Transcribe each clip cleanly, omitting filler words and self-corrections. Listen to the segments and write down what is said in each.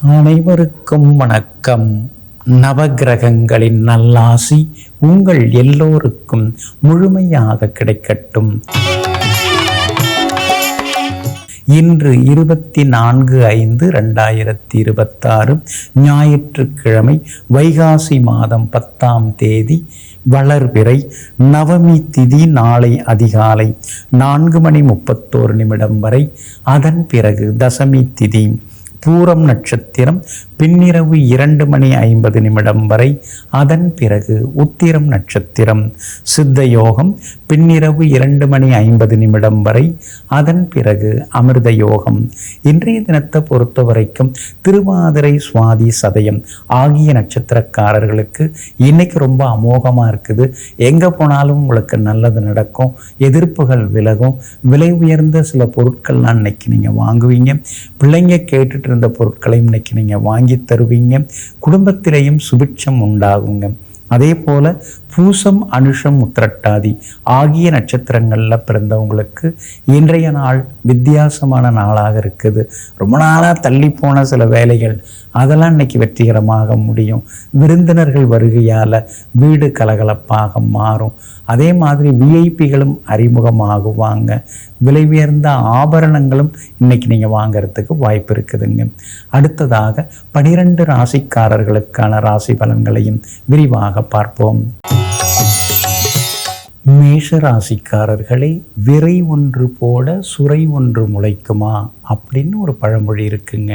அனைவருக்கும் வணக்கம். நவகிரகங்களின் நல்லாசி உங்கள் எல்லோருக்கும் முழுமையாக கிடைக்கட்டும். இன்று 24/5/2026 ஞாயிற்றுக்கிழமை, வைகாசி மாதம் 10ஆம் தேதி, வளர்பிறை, நவமி திதி நாளை அதிகாலை 4:31 வரை. அதன் பிறகு தசமி திதி. பூரம் நட்சத்திரம் பின்னிரவு 2:50 வரை. அதன் பிறகு உத்திரம் நட்சத்திரம். சித்த யோகம் பின்னிரவு 2:50 வரை. அதன் பிறகு அமிர்த யோகம். இன்றைய தினத்தை பொறுத்த வரைக்கும் திருவாதிரை, சுவாதி, சதயம் ஆகிய நட்சத்திரக்காரர்களுக்கு இன்னைக்கு ரொம்ப அமோகமாக இருக்குது. எங்கே போனாலும் உங்களுக்கு நல்லது நடக்கும், எதிர்ப்புகள் விலகும், விலை உயர்ந்த சில பொருட்கள்லாம் இன்னைக்கு நீங்கள் வாங்குவீங்க. பிள்ளைங்க கேட்டுட்டு இருந்த பொருட்களையும் இன்னைக்கு நீங்கள் வாங்கி தருவீங்க. குடும்பத்திலேயும் சுபிட்சம் உண்டாகுங்க. அதே போல பூசம், அனுஷம், உத்திரட்டாதி ஆகிய நட்சத்திரங்களில் பிறந்தவங்களுக்கு இன்றைய நாள் வித்தியாசமான நாளாக இருக்குது. ரொம்ப நாளாக தள்ளி போன சில வேலைகள் அதெல்லாம் இன்னைக்கு வெற்றிகரமாக முடியும். விருந்தினர்கள் வருகையால் வீடு கலகலப்பாக மாறும். அதே மாதிரி விஐபிகளும் அறிமுகமாகுவாங்க. விலை உயர்ந்த ஆபரணங்களும் இன்னைக்கு நீங்கள் வாங்கிறதுக்கு வாய்ப்பு இருக்குதுங்க. அடுத்ததாக 12 ராசிக்காரர்களுக்கான ராசி பலன்களையும் விரிவாக பார்ப்போம். மேஷ ராசிக்காரர்களே, விரை ஒன்று போட சுரை ஒன்று முளைக்குமா அப்படின்னு ஒரு பழமொழி இருக்குங்க.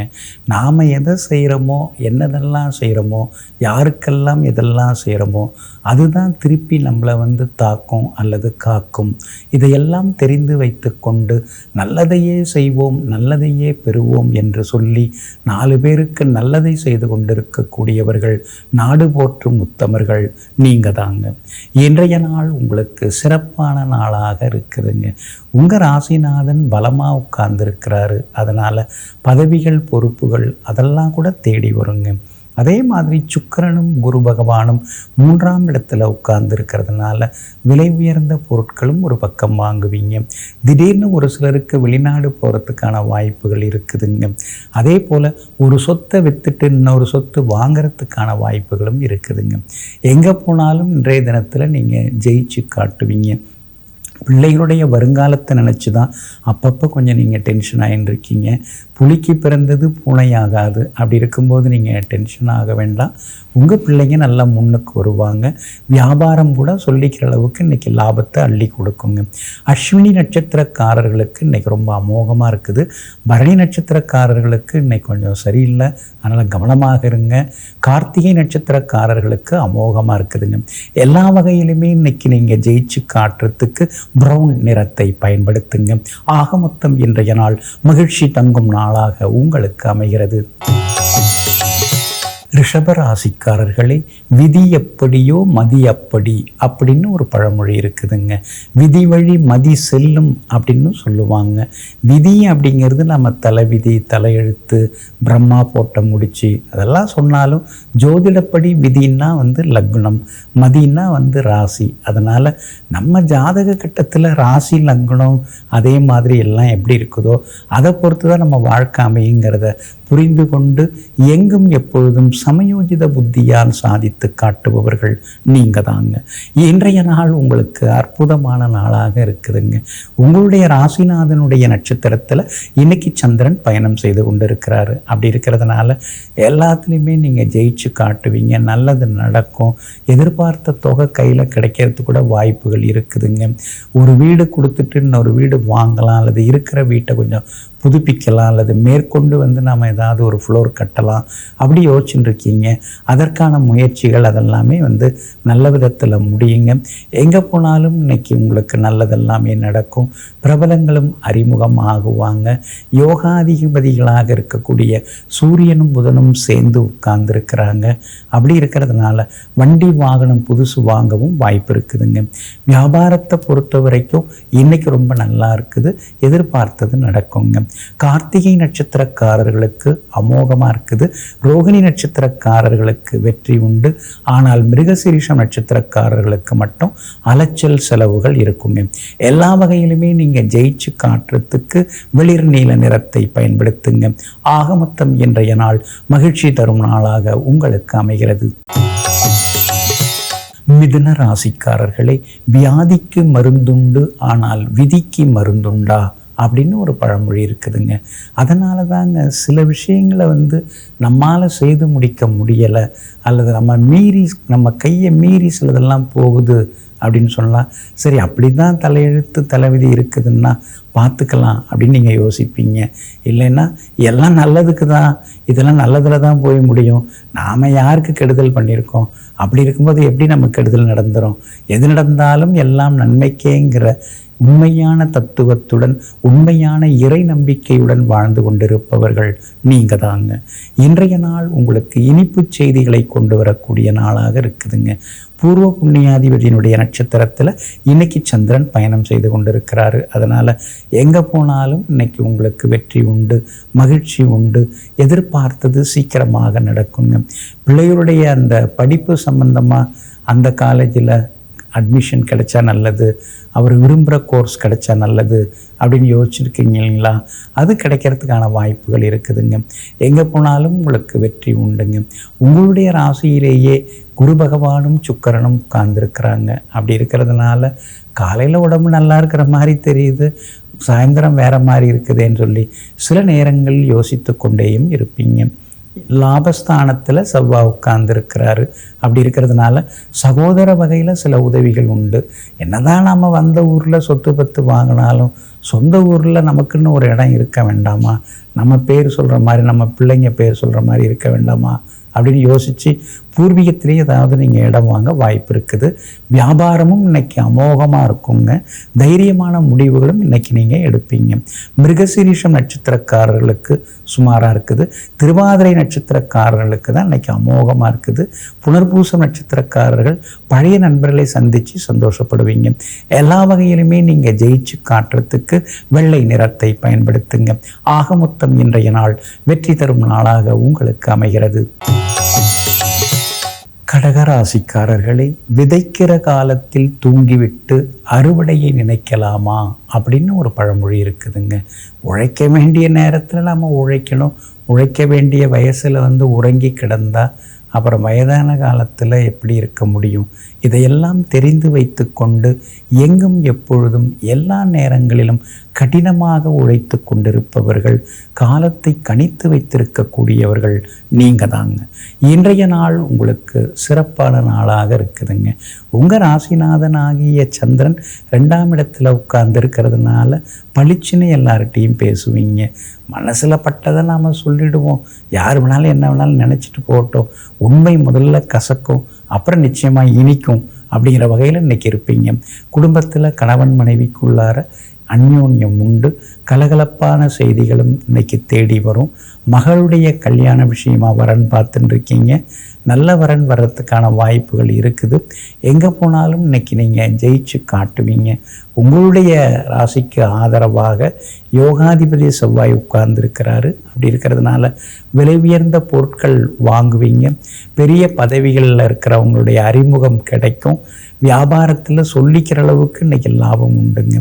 நாம் எதை செய்கிறோமோ, என்னதெல்லாம் செய்கிறோமோ, யாருக்கெல்லாம் எதெல்லாம் செய்கிறோமோ அதுதான் திருப்பி நம்மளை தாக்கும் அல்லது காக்கும். இதையெல்லாம் தெரிந்து வைத்து கொண்டு நல்லதையே செய்வோம், நல்லதையே பெறுவோம் என்று சொல்லி 4 பேருக்கு நல்லதை செய்து கொண்டிருக்கக்கூடியவர்கள், நாடு போற்றும் உத்தமர்கள் நீங்கள் தாங்க. இன்றைய நாள் உங்களுக்கு சிறப்பான நாளாக இருக்குதுங்க. உங்கள் ராசிநாதன் பலமாக உட்கார்ந்துருக்கிறாரு. அதனால் பதவிகள், பொறுப்புகள் அதெல்லாம் கூட தேடி வருங்க. அதே மாதிரி சுக்கிரனும் குரு பகவானும் 3ஆம் இடத்துல உட்கார்ந்துருக்கிறதுனால விலை உயர்ந்த பொருட்களும் ஒரு பக்கம் வாங்குவீங்க. திடீர்னு ஒரு சிலருக்கு வெளிநாடு போகிறதுக்கான வாய்ப்புகள் இருக்குதுங்க. அதே போல் ஒரு சொத்தை விற்றுட்டு இன்னொரு சொத்து வாங்கிறதுக்கான வாய்ப்புகளும் இருக்குதுங்க. எங்கே போனாலும் இன்றைய தினத்தில் நீங்கள் ஜெயிச்சு காட்டுவீங்க. பிள்ளைகளுடைய வருங்காலத்தை நினச்சி தான் அப்பப்போ கொஞ்சம் நீங்கள் டென்ஷன் ஆகிட்டுருக்கீங்க. புலிக்கு பிறந்தது பூனையாகாது. அப்படி இருக்கும்போது நீங்கள் டென்ஷன் ஆக வேண்டாம். உங்கள் பிள்ளைங்க நல்லா முன்னுக்கு வருவாங்க. வியாபாரம் கூட சொல்லிக்கிற அளவுக்கு இன்றைக்கி லாபத்தை அள்ளி கொடுக்குங்க. அஸ்வினி நட்சத்திரக்காரர்களுக்கு இன்றைக்கி ரொம்ப அமோகமாக இருக்குது. பரணி நட்சத்திரக்காரர்களுக்கு இன்றைக்கி கொஞ்சம் சரியில்லை, அதனால் கவனமாக இருங்க. கார்த்திகை நட்சத்திரக்காரர்களுக்கு அமோகமாக இருக்குதுங்க. எல்லா வகையிலுமே இன்றைக்கி நீங்கள் ஜெயிச்சு காட்டுறதுக்கு பிரவுன் நிறத்தை பயன்படுத்துங்க. ஆக மொத்தம் இன்றைய நாள் மகிழ்ச்சி தங்கும் நாளாக உங்களுக்கு அமைகிறது. ரிஷபராசிக்காரர்களே, விதி எப்படியோ மதி அப்படி அப்படின்னு ஒரு பழமொழி இருக்குதுங்க. விதி வழி மதி செல்லும் அப்படின்னு சொல்லுவாங்க. விதி அப்படிங்கிறது நம்ம தலைவிதி, தலையெழுத்து, பிரம்மா போட்ட முடிச்சு அதெல்லாம் சொன்னாலும் ஜோதிடப்படி விதின்னா லக்னம், மதினா ராசி. அதனால் நம்ம ஜாதக கட்டத்தில் ராசி, லக்னம் அதே மாதிரி எல்லாம் எப்படி இருக்குதோ அதை பொறுத்து தான் நம்ம வாழ்க்கை அமையுங்கிறத புரிந்து கொண்டு எங்கும் எப்பொழுதும் சமயோஜித புத்தியால் சாதித்து காட்டுபவர்கள் நீங்கள் தாங்க. இன்றைய நாள் உங்களுக்கு அற்புதமான நாளாக இருக்குதுங்க. உங்களுடைய ராசிநாதனுடைய நட்சத்திரத்தில் இன்னைக்கு சந்திரன் பயணம் செய்து கொண்டு இருக்கிறாரு. அப்படி இருக்கிறதுனால எல்லாத்துலேயுமே நீங்கள் ஜெயிச்சு காட்டுவீங்க. நல்லது நடக்கும். எதிர்பார்த்த தொகை கையில் கிடைக்கிறதுக்கு கூட வாய்ப்புகள் இருக்குதுங்க. ஒரு வீடு கொடுத்துட்டு இன்னொரு வீடு வாங்கலாம், அல்லது இருக்கிற வீட்டை கொஞ்சம் புதுப்பிக்கலாம், அல்லது மேற்கொண்டு நாம் ஏதாவது ஒரு ஃப்ளோர் கட்டலாம் அப்படி யோசிச்சுட்டு இருக்கீங்க. அதற்கான முயற்சிகள் அதெல்லாமே நல்ல விதத்தில் முடியுங்க. எங்கே போனாலும் இன்னைக்கு உங்களுக்கு நல்லதெல்லாமே நடக்கும். பிரபலங்களும் அறிமுகம் ஆகுவாங்க. யோகாதிபதிகளாக இருக்கக்கூடிய சூரியனும் புதனும் சேர்ந்து உட்கார்ந்துருக்கிறாங்க. அப்படி இருக்கிறதுனால வண்டி வாகனம் புதுசு வாங்கவும் வாய்ப்பு இருக்குதுங்க. வியாபாரத்தை பொறுத்த வரைக்கும் இன்னைக்கு ரொம்ப நல்லா இருக்குது. எதிர்பார்த்தது நடக்குங்க. கார்த்திகை நட்சத்திரக்காரர்களுக்கு அமோகமாக இருக்குது. ரோகிணி நட்சத்திரக்காரர்களுக்கு வெற்றி உண்டு. ஆனால் மிருகசீரிஷம் நட்சத்திரக்காரர்களுக்கு மட்டும் அலைச்சல் செலவுகள் இருக்குங்க. எல்லா வகையிலுமே நீங்கள் ஜெயிச்சு காட்டுறதுக்கு வெளிர் நீல நிறத்தை பயன்படுத்துங்க. ஆக மொத்தம் இன்றைய நாள் மகிழ்ச்சி தரும் நாளாக உங்களுக்கு அமைகிறது. மிதுன ராசிக்காரர்களே, வியாதிக்கு மருந்துண்டு ஆனால் விதிக்கு மருந்துண்டா அப்படின்னு ஒரு பழமொழி இருக்குதுங்க. அதனால தாங்க சில விஷயங்களை நம்மால் செய்து முடிக்க முடியலை, அல்லது நம்ம கையை மீறி சிலதெல்லாம் போகுது அப்படின்னு சொல்லலாம். சரி, அப்படி தான் தலையெழுத்து தலைவிதி இருக்குதுன்னா பார்த்துக்கலாம் அப்படின்னு நீங்கள் யோசிப்பீங்க. இல்லைன்னா எல்லாம் நல்லதுக்கு தான், இதெல்லாம் நல்லதில் தான் போய் முடியும், நாம் யாருக்கு கெடுதல் பண்ணியிருக்கோம், அப்படி இருக்கும்போது எப்படி நம்ம கெடுதல் நடந்துடும், எது நடந்தாலும் எல்லாம் நன்மைக்கேங்கிற உண்மையான தத்துவத்துடன் உண்மையான இறை நம்பிக்கையுடன் வாழ்ந்து கொண்டிருப்பவர்கள் நீங்கள் தாங்க. இன்றைய நாள் உங்களுக்கு இனிப்பு செய்திகளை கொண்டு வரக்கூடிய நாளாக இருக்குதுங்க. பூர்வ புண்ணியாதிபதியினுடைய நட்சத்திரத்தில் இன்னைக்கு சந்திரன் பயணம் செய்து கொண்டிருக்கிறாரு. அதனால் எங்கே போனாலும் இன்னைக்கு உங்களுக்கு வெற்றி உண்டு, மகிழ்ச்சி உண்டு. எதிர்பார்த்தது சீக்கிரமாக நடக்குங்க. பிள்ளைகளுடைய அந்த படிப்பு சம்பந்தமாக அந்த காலேஜில் அட்மிஷன் கிடைச்சா நல்லது, அவர் விரும்புகிற கோர்ஸ் கிடைச்சா நல்லது அப்படின்னு யோசிச்சுருக்கீங்க இல்லைங்களா? அது கிடைக்கிறதுக்கான வாய்ப்புகள் இருக்குதுங்க. எங்கே போனாலும் உங்களுக்கு வெற்றி உண்டுங்க. உங்களுடைய ராசியிலேயே குரு பகவானும் சுக்கிரனும் உட்கார்ந்துருக்கிறாங்க. அப்படி இருக்கிறதுனால காலையில் உடம்பு நல்லா இருக்கிற மாதிரி தெரியுது, சாயந்தரம் வேறு மாதிரி இருக்குதுன்னு சொல்லி சில நேரங்கள் யோசித்து கொண்டேயும் இருப்பீங்க. லாபஸ்தானத்தில் செவ்வாய் உட்கார்ந்துருக்கிறாரு. அப்படி இருக்கிறதுனால சகோதர வகையில் சில உதவிகள் உண்டு. என்னதான் நம்ம வந்த ஊரில் சொத்து பத்து வாங்கினாலும் சொந்த ஊரில் நமக்குன்னு ஒரு இடம் இருக்க வேண்டாமா, நம்ம பேர் சொல்கிற மாதிரி நம்ம பிள்ளைங்க பேர் சொல்கிற மாதிரி இருக்க வேண்டாமா அப்படின்னு யோசித்து பூர்வீகத்திலே ஏதாவது நீங்கள் இடம் வாங்க வாய்ப்பு இருக்குது. வியாபாரமும் இன்றைக்கி அமோகமாக இருக்குங்க. தைரியமான முடிவுகளும் இன்றைக்கி நீங்கள் எடுப்பீங்க. மிருகசீரிஷம் நட்சத்திரக்காரர்களுக்கு சுமாராக இருக்குது. திருவாதிரை நட்சத்திரக்காரர்களுக்கு தான் இன்றைக்கி அமோகமாக இருக்குது. புனர்பூசம் நட்சத்திரக்காரர்கள் பழைய நண்பர்களை சந்தித்து சந்தோஷப்படுவீங்க. எல்லா வகையிலுமே நீங்கள் ஜெயிச்சு காட்டுறதுக்கு வெள்ளை நிறத்தை பயன்படுத்துங்க. ஆக மொத்தம் இன்றைய நாள் வெற்றி தரும் நாளாக உங்களுக்கு அமைகிறது. கடகராசிக்காரர்களை, விதைக்கிற காலத்தில் தூங்கிவிட்டு அறுவடையை நினைக்கலாமா அப்படின்னு ஒரு பழமொழி இருக்குதுங்க. உழைக்க வேண்டிய நேரத்தில் நம்ம உழைக்கணும். உழைக்க வேண்டிய வயசில் உறங்கி கிடந்தா அப்புறம் வயதான காலத்தில் எப்படி இருக்க முடியும்? இதையெல்லாம் தெரிந்து வைத்து கொண்டு எங்கும் எப்பொழுதும் எல்லா நேரங்களிலும் கடினமாக உழைத்து கொண்டிருப்பவர்கள், காலத்தை கணித்து வைத்திருக்கக்கூடியவர்கள் நீங்கள் தாங்க. இன்றைய நாள் உங்களுக்கு சிறப்பான நாளாக இருக்குதுங்க. உங்கள் ராசிநாதன் ஆகிய சந்திரன் 2ஆம் இடத்துல உட்கார்ந்துருக்கிறதுனால பளிச்சுன்னு எல்லார்கிட்டையும் பேசுவீங்க. மனசில் பட்டதை நாம் சொல்லிடுவோம். யார் வேணாலும் என்ன வேணாலும் நினச்சிட்டு போட்டோம். உண்மை முதல்ல கசக்கும், அப்புறம் நிச்சயமாக இனிக்கும் அப்படிங்கிற வகையில் இன்றைக்கி இருப்பீங்க. குடும்பத்தில் கணவன் மனைவிக்குள்ளார அந்யோன்யம் உண்டு. கலகலப்பான செய்திகளும் இன்றைக்கி தேடி வரும். மகளுடைய கல்யாண விஷயமாக வரன் பார்த்துட்டு இருக்கீங்க. நல்ல வரன் வர்றதுக்கான வாய்ப்புகள் இருக்குது. எங்கே போனாலும் இன்றைக்கி நீங்கள் ஜெயிச்சு காட்டுவீங்க. உங்களுடைய ராசிக்கு ஆதரவாக யோகாதிபதி செவ்வாய் உட்கார்ந்துருக்கிறாரு. அப்படி இருக்கிறதுனால விலை உயர்ந்த பொருட்கள் வாங்குவீங்க. பெரிய பதவிகளில் இருக்கிறவங்களுடைய அறிமுகம் கிடைக்கும். வியாபாரத்தில் சொல்லிக்கிற அளவுக்கு இன்றைக்கி லாபம் உண்டுங்க.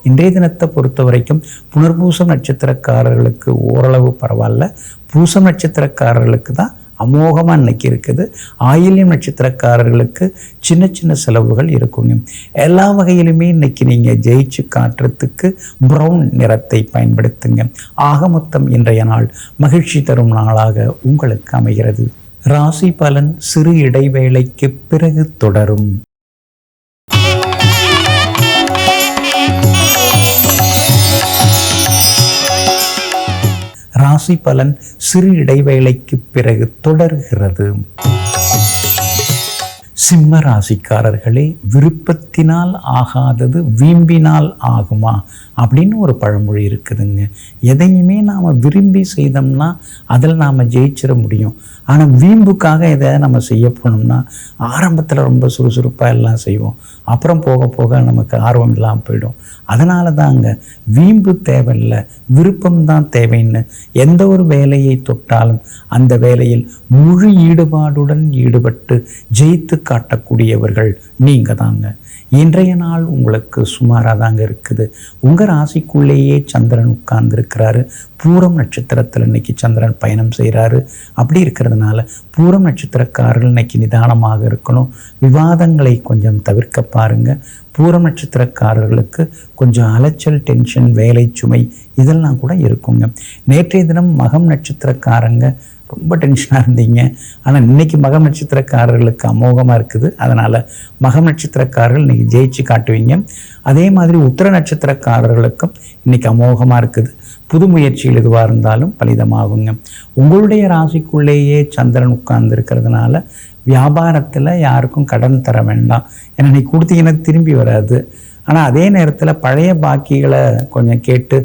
இன்றைய தினத்தை பொறுத்த வரைக்கும் புனர்பூசம் நட்சத்திரக்காரர்களுக்கு ஓரளவு பரவாயில்ல. பூசம் நட்சத்திரக்காரர்களுக்கு தான் அமோகமாக இன்றைக்கி இருக்குது. ஆயில்யம் நட்சத்திரக்காரர்களுக்கு சின்ன சின்ன செலவுகள் இருக்குங்க. எல்லா வகையிலுமே இன்றைக்கி நீங்கள் ஜெயிச்சு காட்டுறதுக்கு ப்ரௌன் நிறத்தை பயன்படுத்துங்க. ஆக மொத்தம் இன்றைய நாள் மகிழ்ச்சி தரும் நாளாக உங்களுக்கு அமைகிறது. ராசி பலன் சிறு இடைவேளைக்கு பிறகு தொடரும். ராசி பலன் சிறு இடைவேளைக்கு பிறகு தொடர்கிறது. சிம்ம ராசிக்காரர்களே, விருப்பத்தினால் ஆகாதது வீம்பினால் ஆகுமா அப்படின்னு ஒரு பழமொழி இருக்குதுங்க. எதையுமே நாம் விரும்பி செய்தோம்னா அதில் நாம் ஜெயிச்சிட முடியும். ஆனால் வீம்புக்காக எதை நம்ம செய்ய போனோம்னா ஆரம்பத்தில் ரொம்ப சுறுசுறுப்பாக எல்லாம் செய்வோம், அப்புறம் போக போக நமக்கு ஆர்வம் இல்லாமல் போயிடும். அதனால தாங்க வீம்பு தேவையில்லை, விருப்பம்தான் தேவைன்னு எந்த ஒரு வேலையை தொட்டாலும் அந்த வேலையில் முழு ஈடுபாடுடன் ஈடுபட்டு ஜெயித்து காட்டக்கூடியவர்கள் நீங்கள் தாங்க. இன்றைய நாள் உங்களுக்கு சுமாராக தாங்க இருக்குது. உங்கள் ராசிக்குள்ளேயே சந்திரன் உட்கார்ந்துருக்கிறாரு. பூரம் நட்சத்திரத்தில் இன்னைக்கு சந்திரன் பயணம் செய்கிறாரு. அப்படி இருக்கிறதுனால பூரம் நட்சத்திரக்காரர்கள் இன்னைக்கு நிதானமாக இருக்கணும். விவாதங்களை கொஞ்சம் தவிர்க்க பாருங்கள். பூரம் நட்சத்திரக்காரர்களுக்கு கொஞ்சம் அலைச்சல், டென்ஷன், வேலை சுமை இதெல்லாம் கூட இருக்குங்க. நேற்றைய தினம் மகம் நட்சத்திரக்காரங்க ரொம்ப டென்ஷனாக இருந்தீங்க. ஆனால் இன்றைக்கி மகம் நட்சத்திரக்காரர்களுக்கு அமோகமாக இருக்குது. அதனால் மகம் நட்சத்திரக்காரர்கள் இன்றைக்கி ஜெயிச்சு காட்டுவீங்க. அதே மாதிரி உத்திர நட்சத்திரக்காரர்களுக்கும் இன்றைக்கி அமோகமாக இருக்குது. புது முயற்சிகள் எதுவாக இருந்தாலும் பலிதமாகுங்க. உங்களுடைய ராசிக்குள்ளேயே சந்திரன் உட்கார்ந்து இருக்கிறதுனால வியாபாரத்தில் யாருக்கும் கடன் தர வேண்டாம். ஏன்னா நீ கொடுத்தீங்கன்னா திரும்பி வராது. ஆனால் அதே நேரத்தில் பழைய பாக்கிகளை கொஞ்சம் கேட்டு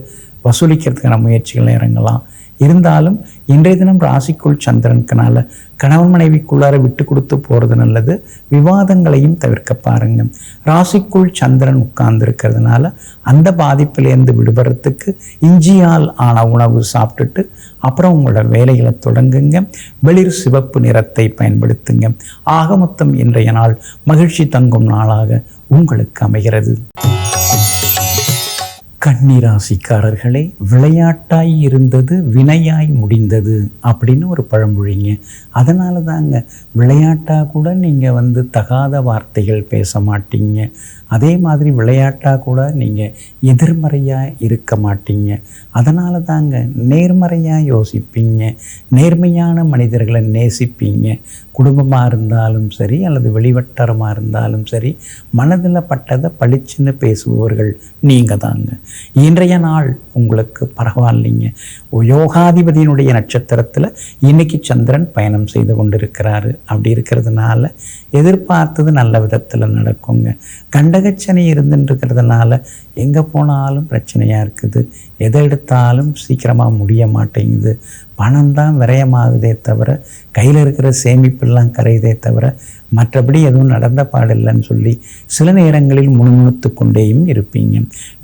வசூலிக்கிறதுக்கான முயற்சிகளை இறங்கலாம். இருந்தாலும் இன்றைய தினம் ராசிக்குள் சந்திரனுக்குனால கணவன் மனைவிக்குள்ளார விட்டு கொடுத்து போகிறது நல்லது. விவாதங்களையும் தவிர்க்க பாருங்க. ராசிக்குள் சந்திரன் உட்கார்ந்து இருக்கிறதுனால அந்த பாதிப்பிலேருந்து விடுபடுறதுக்கு இஞ்சியால் ஆன உணவு சாப்பிட்டுட்டு அப்புறம் உங்களோட வேலைகளை தொடங்குங்க. வெளிர் சிவப்பு நிறத்தை பயன்படுத்துங்க. ஆக மொத்தம் இன்றைய நாள் மகிழ்ச்சி தங்கும் நாளாக உங்களுக்கு அமைகிறது. கன்னிராசிக்காரர்களே, விளையாட்டாய் இருந்தது வினையாய் முடிந்தது அப்படின்னு ஒரு பழமொழிங்க. அதனால தாங்க விளையாட்டாக கூட நீங்கள் தகாத வார்த்தைகள் பேச மாட்டீங்க. அதே மாதிரி விளையாட்டாக கூட நீங்கள் எதிர்மறையாக இருக்க மாட்டீங்க. அதனால தாங்க நேர்மறையாக யோசிப்பீங்க, நேர்மையான மனிதர்களை நேசிப்பீங்க. குடும்பமாக இருந்தாலும் சரி அல்லது வெளிவட்டாரமாக இருந்தாலும் சரி, மனதில் பட்டதை பளிச்சுன்னு பேசுபவர்கள் நீங்கள் தாங்க. இன்றைய நாள் உங்களுக்கு பரவாயில்லைங்க. யோகாதிபதியினுடைய நட்சத்திரத்தில் இன்னைக்கு சந்திரன் பயணம் செய்து கொண்டிருக்கிறாரு. அப்படி இருக்கிறதுனால எதிர்பார்த்தது நல்ல விதத்தில் நடக்குங்க. கண்டகச்சனி இருந்துருக்கிறதுனால எங்கே போனாலும் பிரச்சனையாக இருக்குது. எதை எடுத்தாலும் சீக்கிரமாக முடிய மாட்டேங்குது. பணம் தான் விரயமாகுதே தவிர கையில் இருக்கிற சேமிப்பெல்லாம் கரையுதே தவிர மற்றபடி எதுவும் நடந்த பாடில்லைன்னு சொல்லி சில நேரங்களில் முணுமுணுத்து கொண்டேயும் இருப்பீங்க.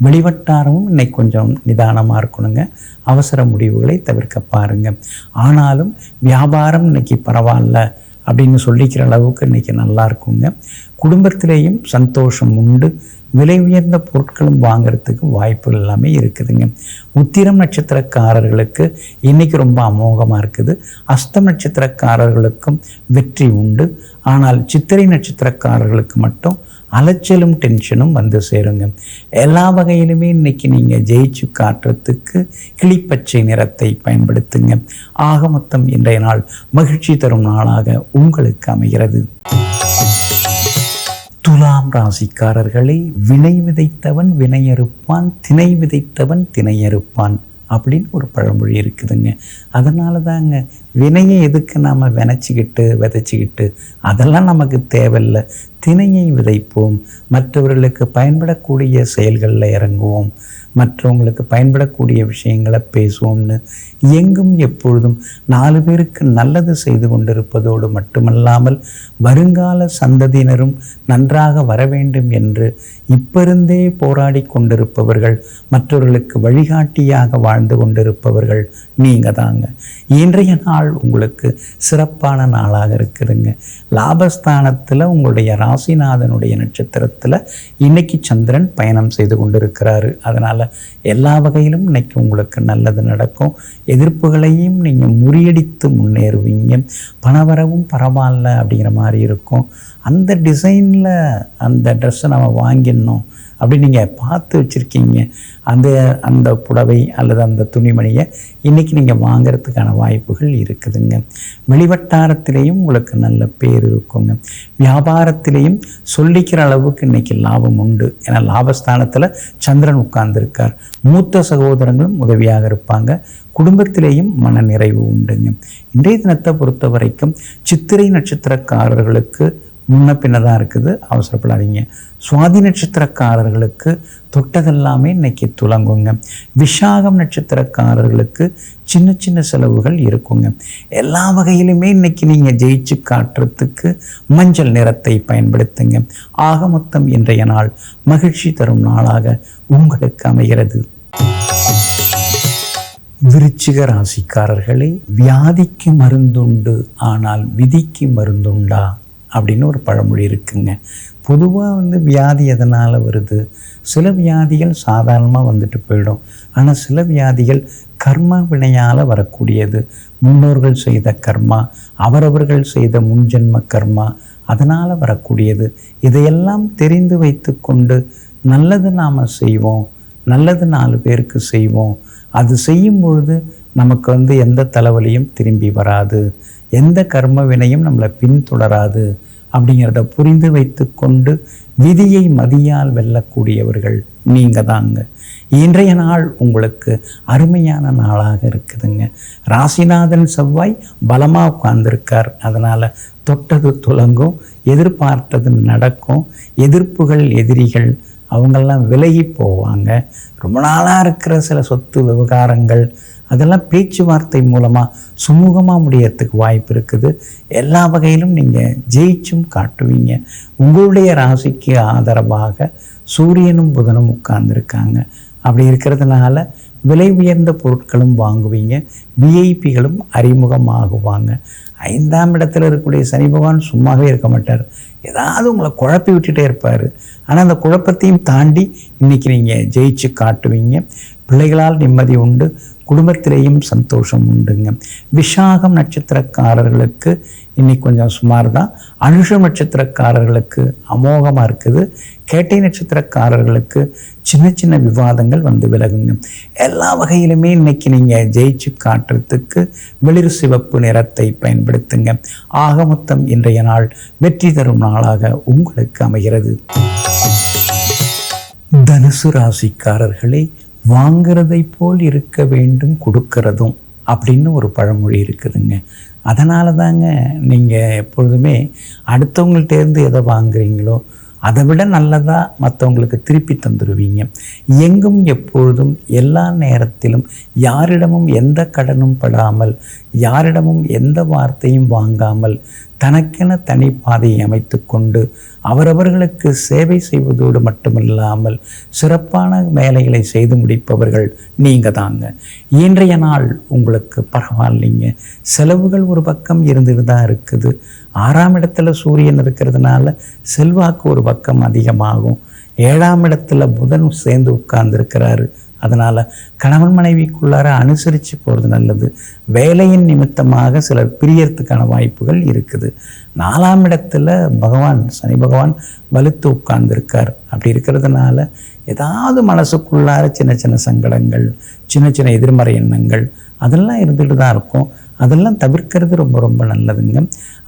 வெளிவட்டாரமும் இன்னைக்கு கொஞ்சம் நிதானமாக இருக்கணுங்க. அவசர முடிவுகளை தவிர்க்க பாருங்கள். ஆனாலும் வியாபாரம் இன்னைக்கு பரவாயில்ல அப்படின்னு சொல்லிக்கிற அளவுக்கு இன்றைக்கி நல்லா இருக்குங்க. குடும்பத்திலேயும் சந்தோஷம் உண்டு. விலை உயர்ந்த பொருட்களும் வாங்கிறதுக்கு வாய்ப்புகள் எல்லாமே இருக்குதுங்க. உத்திரம் நட்சத்திரக்காரர்களுக்கு இன்றைக்கி ரொம்ப அமோகமாக இருக்குது. அஸ்தம் நட்சத்திரக்காரர்களுக்கும் வெற்றி உண்டு. ஆனால் சித்திரை நட்சத்திரக்காரர்களுக்கு மட்டும் அலைச்சலும் டென்ஷனும் சேருங்க. எல்லா வகையிலுமே இன்றைக்கி நீங்கள் ஜெயிச்சு காட்டுறதுக்கு கிளிப்பச்சை நிறத்தை பயன்படுத்துங்க. ஆக மொத்தம் இன்றைய நாள் மகிழ்ச்சி தரும் நாளாக உங்களுக்கு அமைகிறது. துலாம் ராசிக்காரர்களே, வினை விதைத்தவன் வினையறுப்பான், திணை விதைத்தவன் திணையறுப்பான் அப்படின்னு ஒரு பழமொழி இருக்குதுங்க. அதனால தாங்க வினையை எதுக்கு நாம் விதைச்சிக்கிட்டு அதெல்லாம் நமக்கு தேவையில்லை. திணையை விதைப்போம், மற்றவர்களுக்கு பயன்படக்கூடிய செயல்களில் இறங்குவோம், மற்றவங்களுக்கு பயன்படக்கூடிய விஷயங்களை பேசுவோம்னு எங்கும் எப்பொழுதும் 4 பேருக்கு நல்லது செய்து கொண்டிருப்பதோடு மட்டுமல்லாமல் வருங்கால சந்ததியினரும் நன்றாக வர வேண்டும் என்று இப்பருந்தே போராடி கொண்டிருப்பவர்கள், மற்றவர்களுக்கு வழிகாட்டியாக வாழ்ந்து கொண்டிருப்பவர்கள் நீங்கள் தாங்க. இன்றைய நாள் உங்களுக்கு சிறப்பான நாளாக இருக்குதுங்க. லாபஸ்தானத்தில் உங்களுடைய ராசிநாதனுடைய நட்சத்திரத்தில் இன்னைக்கு சந்திரன் பயணம் செய்து கொண்டிருக்கிறாரு. அதனால் எல்லா வகையிலும் இன்னைக்கு உங்களுக்கு நல்லது நடக்கும். எதிர்ப்புகளையும் நீங்கள் முறியடித்து முன்னேறுவீங்க. பணவரவும் பரவாயில்ல அப்படிங்கிற மாதிரி இருக்கும். அந்த டிசைனில் அந்த ட்ரெஸ்ஸை நம்ம வாங்கிடணும் அப்படி நீங்கள் பார்த்து வச்சுருக்கீங்க. அந்த புடவை அல்லது அந்த துணிமணியை இன்றைக்கி நீங்கள் வாங்கிறதுக்கான வாய்ப்புகள் இருக்குதுங்க. வெளிவட்டாரத்திலேயும் உங்களுக்கு நல்ல பேர் இருக்குங்க. வியாபாரத்திலேயும் சொல்லிக்கிற அளவுக்கு இன்றைக்கி லாபம் உண்டு. ஏன்னா லாபஸ்தானத்தில் சந்திரன் உட்கார்ந்துருக்கார். மூத்த சகோதரங்களும் உதவியாக இருப்பாங்க. குடும்பத்திலேயும் மன நிறைவு உண்டுங்க. இன்றைய தினத்தை பொறுத்த வரைக்கும் சித்திரை நட்சத்திரக்காரர்களுக்கு முன்ன பின்ன தான் இருக்குது, அவசரப்படாதீங்க. சுவாதி நட்சத்திரக்காரர்களுக்கு தொட்டதெல்லாமே இன்னைக்கு துலங்குங்க. விசாகம் நட்சத்திரக்காரர்களுக்கு சின்ன சின்ன செலவுகள் இருக்குங்க. எல்லா வகையிலுமே இன்னைக்கு நீங்கள் ஜெயிச்சு காட்டுறதுக்கு மஞ்சள் நிறத்தை பயன்படுத்துங்க. ஆக மொத்தம் இன்றைய நாள் மகிழ்ச்சி தரும் நாளாக உங்களுக்கு அமைகிறது. விருச்சிக ராசிக்காரர்களே, வியாதிக்கு மருந்துண்டு ஆனால் விதிக்கு மருந்துண்டா அப்படின்னு ஒரு பழமொழி இருக்குங்க. பொதுவாக வியாதி எதனால் வருது? சில வியாதிகள் சாதாரணமாக வந்துட்டு போயிடும். ஆனால் சில வியாதிகள் கர்ம வினையால் வரக்கூடியது. முன்னோர்கள் செய்த கர்மா, அவரவர்கள் செய்த முன்ஜென்ம கர்மா, அதனால் வரக்கூடியது. இதையெல்லாம் தெரிந்து வைத்து கொண்டு நல்லது நாம் செய்வோம், நல்லது 4 பேருக்கு செய்வோம். அது செய்யும் பொழுது நமக்கு எந்த தலைவலியும் திரும்பி வராது, எந்த கர்ம வினையும் நம்மளை பின்தொடராது அப்படிங்கிறத புரிந்து வைத்து கொண்டு விதியை மதியால் வெல்லக்கூடியவர்கள் நீங்கள் தாங்க. இன்றைய நாள் உங்களுக்கு அருமையான நாளாக இருக்குதுங்க. ராசிநாதன் செவ்வாய் பலமாக உட்கார்ந்துருக்கார். அதனால் தொட்டது துலங்கும், எதிர்பார்த்தது நடக்கும். எதிர்ப்புகள், எதிரிகள் அவங்கெல்லாம் விலகி போவாங்க. ரொம்ப நாளாக இருக்கிற சில சொத்து விவகாரங்கள் அதெல்லாம் பேச்சுவார்த்தை மூலமாக சுமூகமாக முடியறதுக்கு வாய்ப்பு இருக்குது. எல்லா வகையிலும் நீங்கள் ஜெயிச்சும் காட்டுவீங்க. உங்களுடைய ராசிக்கு ஆதரவாக சூரியனும் புதனும் உட்கார்ந்துருக்காங்க. அப்படி இருக்கிறதுனால விலை உயர்ந்த பொருட்களும் வாங்குவீங்க. விஐபிகளும் அறிமுகமாகுவாங்க. 5ஆம் இடத்துல இருக்கக்கூடிய சனி பகவான் சும்மாவே இருக்க மாட்டார், ஏதாவது உங்களை குழப்பி விட்டுட்டே இருப்பார். ஆனால் அந்த குழப்பத்தையும் தாண்டி இன்றைக்கி நீங்கள் ஜெயிச்சு காட்டுவீங்க. பிள்ளைகளால் நிம்மதி உண்டு, குடும்பத்திலேயும் சந்தோஷம் உண்டுங்க. விசாகம் நட்சத்திரக்காரர்களுக்கு இன்னைக்கு கொஞ்சம் சுமார் தான். அனுஷம் நட்சத்திரக்காரர்களுக்கு அமோகமாக இருக்குது. கேட்டை நட்சத்திரக்காரர்களுக்கு சின்ன சின்ன விவாதங்கள் விலகுங்க. எல்லா வகையிலுமே இன்னைக்கு நீங்கள் ஜெயிச்சு காட்டுறதுக்கு வெளிர் சிவப்பு நிறத்தை பயன்படுத்துங்க. ஆக மொத்தம் இன்றைய நாள் வெற்றி தரும் நாளாக உங்களுக்கு அமைகிறது. தனுசு ராசிக்காரர்களே, வாங்கிறதை போல் இருக்க வேண்டும் கொடுக்கறதும் அப்படின்னு ஒரு பழமொழி இருக்குதுங்க. அதனால தாங்க நீங்கள் எப்பொழுதுமே அடுத்தவங்கள்ட்டேருந்து எதை வாங்குறீங்களோ அதை விட நல்லதாக மற்றவங்களுக்கு திருப்பி தந்துடுவீங்க. எங்கும் எப்பொழுதும் எல்லா நேரத்திலும் யாரிடமும் எந்த கடனும் படாமல், யாரிடமும் எந்த வார்த்தையும் வாங்காமல் தனக்கென தனிப்பாதையை அமைத்து கொண்டு அவரவர்களுக்கு சேவை செய்வதோடு மட்டுமில்லாமல் சிறப்பான வேலைகளை செய்து முடிப்பவர்கள் நீங்கள் தாங்க. இன்றைய நாள் உங்களுக்கு பரவாயில்லைங்க. செலவுகள் ஒரு பக்கம் இருந்துட்டு தான் இருக்குது. 6ஆம் இடத்துல சூரியன் இருக்கிறதுனால செல்வாக்கு ஒரு பக்கம் அதிகமாகும். 7ஆம் இடத்துல புதன் சேர்ந்து உட்கார்ந்துருக்கிறாரு. அதனால் கணவன் மனைவிக்குள்ளார அனுசரித்து போகிறது நல்லது. வேலையின் நிமித்தமாக சிலர் பிரியறதுக்கான வாய்ப்புகள் இருக்குது. 4ஆம் இடத்துல சனி பகவான் வலுத்து உட்கார்ந்துருக்கார். அப்படி இருக்கிறதுனால ஏதாவது மனசுக்குள்ளார சின்ன சின்ன சங்கடங்கள், சின்ன சின்ன எதிர்மறை எண்ணங்கள் அதெல்லாம் இருந்துட்டு தான் இருக்கும். அதெல்லாம் தவிர்க்கிறது ரொம்ப ரொம்ப நல்லதுங்க.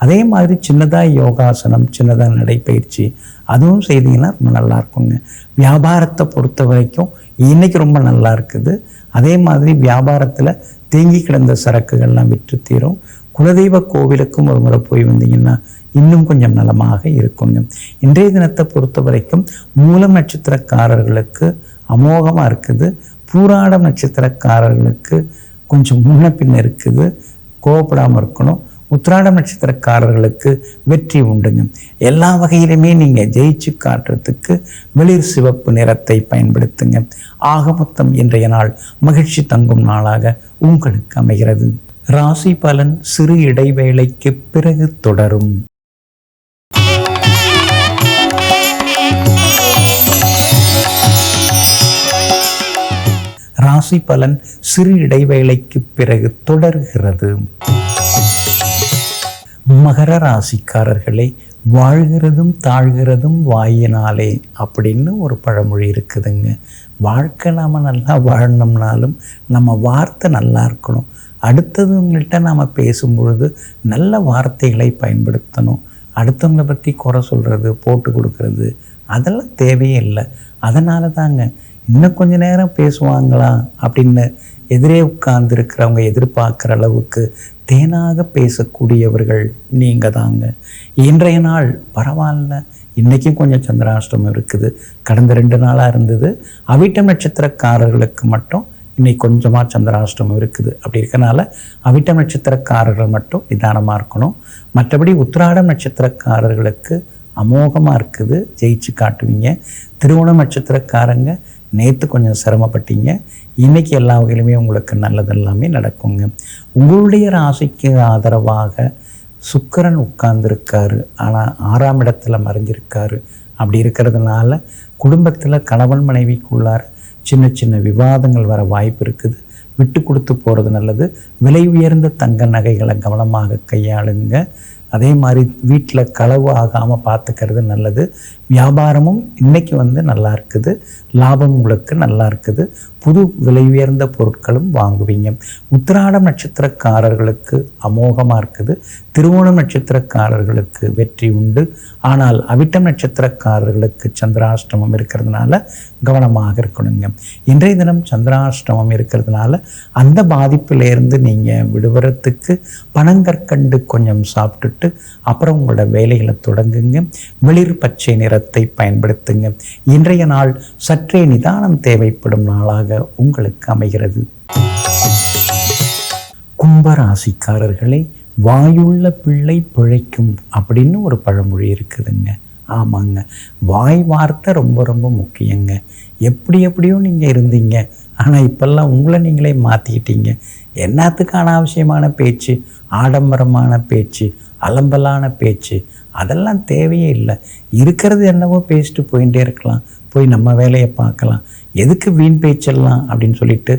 அதே மாதிரி சின்னதாக யோகாசனம், சின்னதாக நடைப்பயிற்சி அதுவும் செய்தீங்கன்னா ரொம்ப நல்லா இருக்குங்க. வியாபாரத்தை பொறுத்த வரைக்கும் இன்றைக்கி ரொம்ப நல்லா இருக்குது. அதே மாதிரி வியாபாரத்தில் தேங்கி கிடந்த சரக்குகள்லாம் விற்று தீரும். குலதெய்வ கோவிலுக்கும் ஒரு முறை போய் வந்தீங்கன்னா இன்னும் கொஞ்சம் நலமாக இருக்குங்க. இன்றைய தினத்தை பொறுத்த வரைக்கும் மூலம் நட்சத்திரக்காரர்களுக்கு அமோகமாக இருக்குது. பூராடம் நட்சத்திரக்காரர்களுக்கு கொஞ்சம் முன்ன பின்ன இருக்குது, கோவப்படாமல் இருக்கணும். உத்திராடம் நட்சத்திரக்காரர்களுக்கு வெற்றி உண்டுங்க. எல்லா வகையிலுமே நீங்கள் ஜெயிச்சு காட்டுறதுக்கு வெளிர் சிவப்பு நிறத்தை பயன்படுத்துங்க. ஆக மொத்தம் இன்றைய நாள் மகிழ்ச்சி தங்கும் நாளாக உங்களுக்கு அமைகிறது. ராசி பலன் சிறு இடைவேளைக்கு பிறகு தொடரும். ராசி பலன் சிறு இடைவேளைக்கு பிறகு தொடர்கிறது. மகர ராசிக்காரர்களே, வாழ்கிறதும் தாழ்கிறதும் வாயினாலே அப்படின்னு ஒரு பழமொழி இருக்குதுங்க. வாழ்க்கை நாம் நல்லா வாழணும்னாலும் நம்ம வார்த்தை நல்லா இருக்கணும். அடுத்தவங்கள்ட்ட நாம் பேசும்பொழுது நல்ல வார்த்தைகளை பயன்படுத்தணும். அடுத்தவங்களை பற்றி குறை சொல்கிறது, போட்டு கொடுக்கறது அதெல்லாம் தேவையே இல்லை. அதனால தாங்க இன்னும் கொஞ்ச நேரம் பேசுவாங்களா அப்படின்னு எதிரே உட்கார்ந்துருக்கிறவங்க எதிர்பார்க்குற அளவுக்கு தேனாக பேசக்கூடியவர்கள் நீங்கள் தாங்க. இன்றைய நாள் பரவாயில்ல, இன்றைக்கும் கொஞ்சம் சந்திராஷ்டமம் இருக்குது, கடந்த 2 நாளாக இருந்தது. அவிட்டம் நட்சத்திரக்காரர்களுக்கு மட்டும் இன்னைக்கு கொஞ்சமாக சந்திராஷ்டமம் இருக்குது. அப்படி இருக்கனால அவிட்டம் நட்சத்திரக்காரர்கள் மட்டும் நிதானமாக இருக்கணும். மற்றபடி உத்திராடம் நட்சத்திரக்காரர்களுக்கு அமோகமாக இருக்குது, ஜெயிச்சு காட்டுவீங்க. திருவோணம் நட்சத்திரக்காரங்க நேற்று கொஞ்சம் சிரமப்பட்டீங்க, இன்றைக்கி எல்லா வகையிலுமே உங்களுக்கு நல்லதெல்லாமே நடக்குங்க. உங்களுடைய ராசிக்கு ஆதரவாக சுக்கிரன் உட்கார்ந்துருக்காரு, ஆனால் 6ஆம் இடத்துல மறைஞ்சிருக்காரு. அப்படி இருக்கிறதுனால குடும்பத்தில் கணவன் மனைவிக்குள்ளார சின்ன சின்ன விவாதங்கள் வர வாய்ப்பு இருக்குது. விட்டு கொடுத்து போகிறது நல்லது. விலை உயர்ந்த தங்க நகைகளை கவனமாக கையாளுங்க. அதே மாதிரி வீட்டில் களவு ஆகாமல் பார்த்துக்கிறது நல்லது. வியாபாரமும் இன்றைக்கி நல்லா இருக்குது, லாபம் உங்களுக்கு நல்லா இருக்குது. புது விலை உயர்ந்த பொருட்களும் வாங்குவீங்க. உத்திராடம் நட்சத்திரக்காரர்களுக்கு அமோகமாக இருக்குது. திருவோணம் நட்சத்திரக்காரர்களுக்கு வெற்றி உண்டு. ஆனால் அவிட்டம் நட்சத்திரக்காரர்களுக்கு சந்திராஷ்டமம் இருக்கிறதுனால கவனமாக இருக்கணுங்க. இன்றைய தினம் சந்திராஷ்டமம் இருக்கிறதுனால அந்த பாதிப்பிலேருந்து நீங்கள் விடுபடுறதுக்கு பனங்கற்கண்டு கொஞ்சம் சாப்பிட்டுட்டு அப்புறம் உங்களோட வேலைகளை தொடங்குங்க. வெளிர் பச்சை நிறத்தை பயன்படுத்துங்க. இன்றைய நாள் சற்றே நிதானம் தேவைப்படும் நாளாக உங்களுக்கு அமைகிறது. கும்பராசிக்காரர்களே, வாயுள்ள பிள்ளை பிழைக்கும் அப்படின்னு ஒரு பழமொழி இருக்குதுங்க. ஆமாங்க, வாய் வார்த்தை ரொம்ப ரொம்ப முக்கியங்க. எப்படியோ நீங்கள் இருந்தீங்க, ஆனால் இப்போல்லாம் உங்களை நீங்களே மாற்றிக்கிட்டீங்க. என்னத்துக்கு அனாவசியமான பேச்சு, ஆடம்பரமான பேச்சு, அலம்பலான பேச்சு, அதெல்லாம் தேவையே இல்லை. இருக்கிறது என்னவோ பேசிட்டு போயிட்டே இருக்கலாம், போய் நம்ம வேலையை பார்க்கலாம். எதுக்கு வீண் பேச்செல்லாம் அப்படின்னு சொல்லிட்டு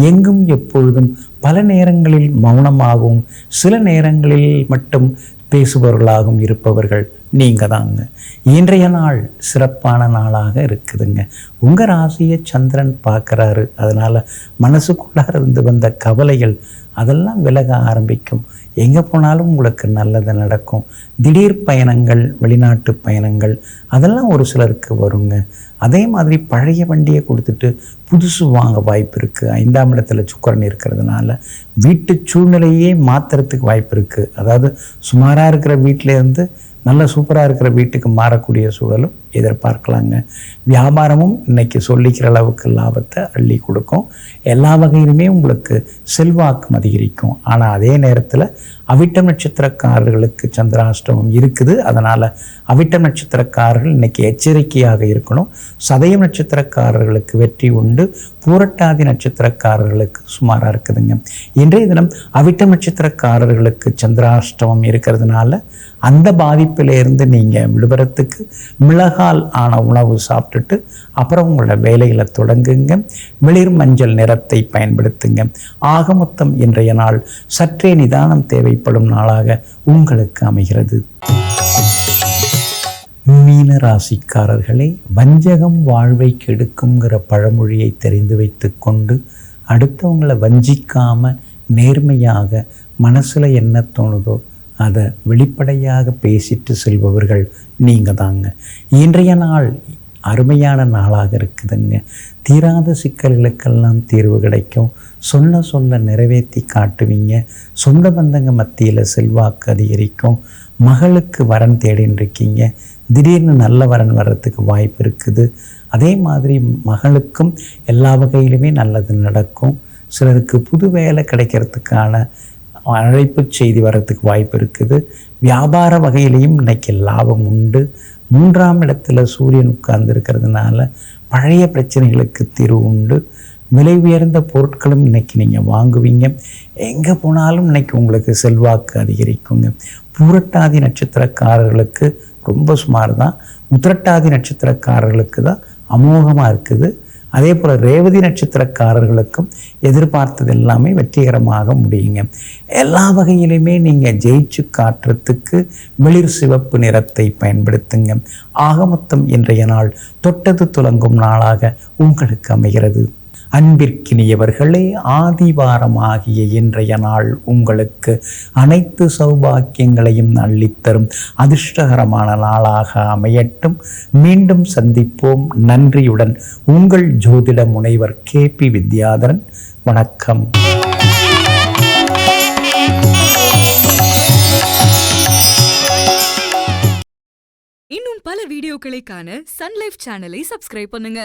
எங்கும் எப்பொழுதும் பல நேரங்களில் மௌனமாகவும் சில நேரங்களில் மட்டும் பேசுபவர்களாகவும் இருப்பவர்கள் நீங்கள் தாங்க. இன்றைய நாள் சிறப்பான நாளாக இருக்குதுங்க. உங்கள் ராசியை சந்திரன் பார்க்குறாரு. அதனால் மனசுக்குள்ளார இருந்து வந்த கவலைகள் அதெல்லாம் விலக ஆரம்பிக்கும். எங்கே போனாலும் உங்களுக்கு நல்லது நடக்கும். திடீர் பயணங்கள், வெளிநாட்டு பயணங்கள் அதெல்லாம் ஒரு சிலருக்கு வருங்க. அதே மாதிரி பழைய வண்டியை கொடுத்துட்டு புதுசு வாங்க வாய்ப்பு இருக்குது. 5ஆம் இடத்துல சுக்கிரன் இருக்கிறதுனால வீட்டு சூழ்நிலையே மாற்றுறதுக்கு வாய்ப்பு இருக்குது. அதாவது சுமாராக இருக்கிற வீட்டிலேருந்து நல்ல சூப்பராக இருக்கிற வீட்டுக்கு மாறக்கூடிய சூழலும் எதிர்பார்க்கலாங்க. வியாபாரமும் இன்னைக்கு சொல்லிக்கிற அளவுக்கு லாபத்தை அள்ளி கொடுக்கும். எல்லா வகையிலுமே உங்களுக்கு செல்வாக்கும் அதிகரிக்கும். ஆனால் அதே நேரத்தில் அவிட்டம் நட்சத்திரக்காரர்களுக்கு சந்திராஷ்டமம் இருக்குது. அதனால் அவிட்டம் நட்சத்திரக்காரர்கள் இன்னைக்கு எச்சரிக்கையாக இருக்கணும். சதயம் நட்சத்திரக்காரர்களுக்கு வெற்றி உண்டு. பூரட்டாதி நட்சத்திரக்காரர்களுக்கு சுமாராக இருக்குதுங்க. இன்றைய தினம் அவிட்டம் நட்சத்திரக்காரர்களுக்கு சந்திராஷ்டமம் இருக்கிறதுனால அந்த பாதிப்பிலிருந்து நீங்கள் விடுபடுறதுக்கு மிளகால் ஆன உணவு சாப்பிட்டுட்டு அப்புறம் உங்களோட வேலைகளை தொடங்குங்க. வெளிர் மஞ்சள் நிறத்தை பயன்படுத்துங்க. ஆக மொத்தம் இன்றைய நாள் சற்றே நிதானம் தேவைப்படும் நாளாக உங்களுக்கு அமைகிறது. மீன ராசிக்காரர்களே, வஞ்சகம் வாழ்வை கெடுக்குங்கிற பழமொழியை தெரிந்து வைத்து கொண்டு அடுத்தவங்களை வஞ்சிக்காமல் நேர்மையாக மனசில் என்ன தோணுதோ அதை வெளிப்படையாக பேசிட்டு செல்பவர்கள் நீங்கள் தாங்க. இன்றைய நாள் அருமையான நாளாக இருக்குதுங்க. தீராத சிக்கல்களுக்கெல்லாம் தீர்வு கிடைக்கும். சொல்ல நிறைவேற்றி காட்டுவீங்க. சொந்த பந்தங்க மத்தியில் செல்வாக்கு அதிகரிக்கும். மகளுக்கு வரன் தேடின்னு இருக்கீங்க, திடீர்னு நல்ல வரன் வர்றதுக்கு வாய்ப்பு இருக்குது. அதே மாதிரி மகளுக்கும் எல்லா வகையிலுமே நல்லது நடக்கும். சிலருக்கு புது வேலை கிடைக்கிறதுக்கான அழைப்பு செய்தி வர்றதுக்கு வாய்ப்பு இருக்குது. வியாபார வகையிலையும் இன்னைக்கு லாபம் உண்டு. 3ஆம் இடத்துல சூரியன் உட்கார்ந்து இருக்கிறதுனால பழைய பிரச்சனைகளுக்கு தீர்வு உண்டு. விலை உயர்ந்த பொருட்களும் இன்னைக்கு நீங்கள் வாங்குவீங்க. எங்கே போனாலும் இன்னைக்கு உங்களுக்கு செல்வாக்கு அதிகரிக்குங்க. பூரட்டாதி நட்சத்திரக்காரர்களுக்கு ரொம்ப சுமார் தான். உத்திரட்டாதி நட்சத்திரக்காரர்களுக்கு தான் அமோகமாக இருக்குது. அதே போல் ரேவதி நட்சத்திரக்காரர்களுக்கும் எதிர்பார்த்தது எல்லாமே வெற்றிகரமாக முடியுங்க. எல்லா வகையிலுமே நீங்கள் ஜெயிச்சு காட்டுறதுக்கு வெளிர் சிவப்பு நிறத்தை பயன்படுத்துங்க. ஆக மொத்தம் இன்றைய நாள் தொட்டது துலங்கும் நாளாக உங்களுக்கு அமைகிறது. அன்பிற்கினியவர்களே, ஆதிவாரமாகிய இன்றைய நாள் உங்களுக்கு அனைத்து சௌபாக்கியங்களையும் அள்ளித்தரும் அதிர்ஷ்டகரமான நாளாக அமையட்டும். மீண்டும் சந்திப்போம். நன்றியுடன் உங்கள் ஜோதிட முனைவர் KP வித்யாதரன். வணக்கம். இன்னும் பல வீடியோக்களை காண சன் லைஃப் சேனலை சப்ஸ்கிரைப் பண்ணுங்க.